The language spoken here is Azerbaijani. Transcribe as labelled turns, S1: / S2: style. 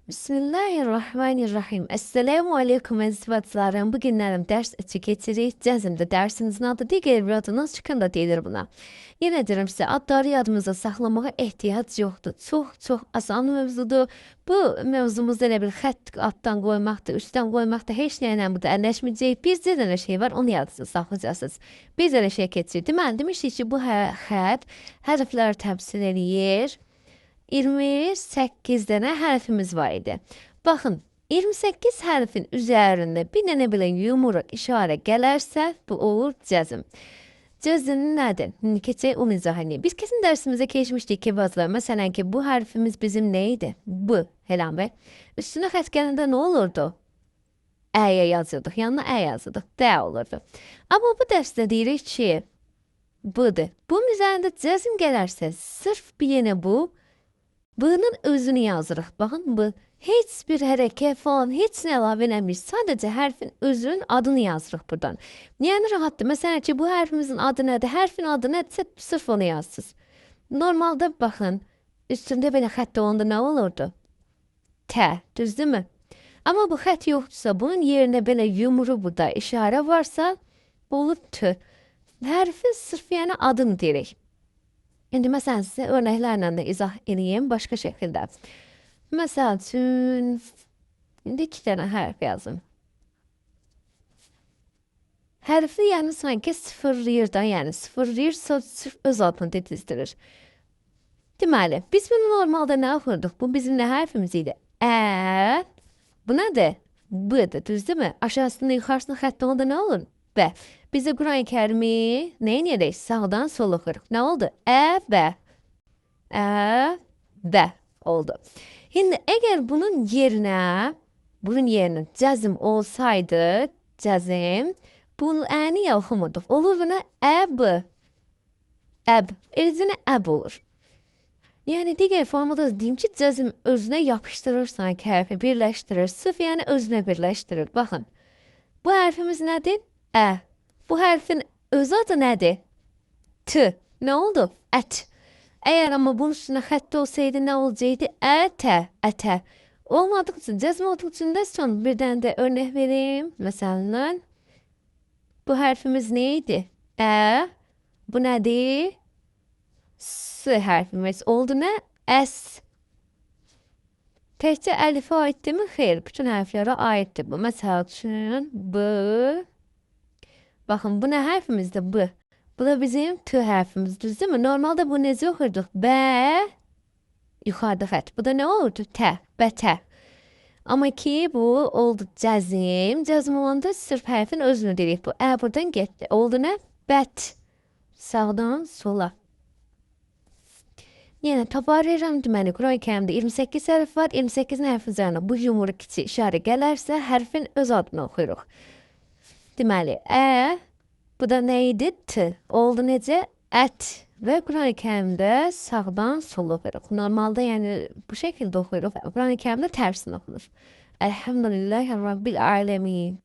S1: Bismillahirrahmanirrahim. Esselamu aleyküm əziz bacılarım. Bu günlərim dərs içi keçirik. Cəzmdə dərsimizin adı digər bir adınız çıxın da deyilir buna. Yenə deyirəm sizə, adları yadımızda saxlamağa ehtiyac yoxdur. Çox asan mövzudur. Bu mövzumuzda elə bir xətt altdan qoymaqdır, üstdən qoymaqdır. Heç nəylə burada əlləşməyəcək. Bir dənə şey var, onu yadınızda saxlayacaqsınız. Bir dənə şey keçir. Deməli, demişdik ki, bu xətt hərfləri təmsil eləyir. 28 dənə hərfimiz var idi. Baxın, 28 hərfin üzərində bir dənə belə yumruq işarə gələrsə, bu olur cəzm. Cəzm nədir? Keçək onu izah edeyim. Biz kesin dersimizde geçmiştik ki bazıları. Mesela ki bu harfimiz bizim neydi? Bu. Helan Bey. Üstüne xətt gələndə nə olurdu? Əyə yazıyorduk. Yanına ə yazıyorduk. D olurdu. Ama bu derste deyirik ki budur. Bunun üzerinde cəzm gələrsə, sırf bir yine bu. Bunun özünü yazırıq. Baxın, bu heç bir hərəkət falan, heç nə əlavə eləmirik. Sadəcə hərfin özünün adını yazırıq buradan. Yəni rahatdır. Məsələn ki, bu hərfimizin adı nədir? Hərfin adı nədirsə, sırf onu yazsınız. Normalda baxın, üstündə belə xətt olanda nə olurdu? T, düzdürmü? Amma bu xətt yoxdursa, bunun yerində belə yumru burada işarə varsa, bu olur T. Hərfin sırf yəni adını deyirik. İndi məsələn sizə örnəklərlə də izah edeyim başqa şəkildə. Məsəl üçün, indi 2 dənə hərf yazım. Hərfi yəni sanki sıfırlayır da, yəni sıfırlayır, sırf öz adını dedizdirir. Deməli, biz bunu normalda nə oxurduq? Bu bizim nə hərfimiz idi? Ə, bu nədir? B'dir, düzdürmü? Aşağısında yuxarısında xətt olanda nə olur? B. Biz de Kur'an-ı Kerim'i neyin yeri? Sağdan sola okuruz. Ne oldu? B. B oldu. Şimdi eğer bunun yerine cazım olsaydı, cazım, bunun əni oxumurduk. Olur buna eb. Erzine eb olur. Yani diğer formada diyeyim ki cazım özüne yapıştırır sanki harfi birleştirir. Sırf yani özüne birleştirir. Bakın. Bu harfimiz nedir? E. Bu harfin öz adı nədir? T. Ne oldu? Ət. Eğer ama bunun üstüne xətt olsaydı ne olacaktı? Ətə. Olmadığı için, cəzm olduğu için de son bir tane de örnek vereyim. Mesela bu harfimiz neydi? Bu nədir? S harfimiz oldu ne? S. Təkcə əlifə aiddir mi? Xeyr, bütün harflərə aiddir bu. Məsəl üçün B. Bakın bu ne harfimizde B. Bu da bizim T harfimiz, değil mi? Normalde bu nezi okurduk? B. Yukarıda xətt. Bu da ne oldu? T. Bətə. Ama ki bu oldu cəzim. Cəzim olanda sırf harfin özünü dedik. Bu buradan getdi. Oldu ne? Bət. Sağdan sola. Yəni toparlayıram deməli, Kur'an-ı Kerimdə 28 hərf var. 28 hərf üzərinə bu yumruq kiçik işarə gələrsə, hərfin öz adını oxuyuruq. Deməli, bu da neydi? T. Oldu necə? Ət. Və Kur'an-ı Kerimdə sağdan sola oxuyuruq. Normalda yəni bu şəkildə oxuyuruq. Kur'an-ı Kerimdə tərsinə oxunur. Elhamdülillahi Rabbil alemin.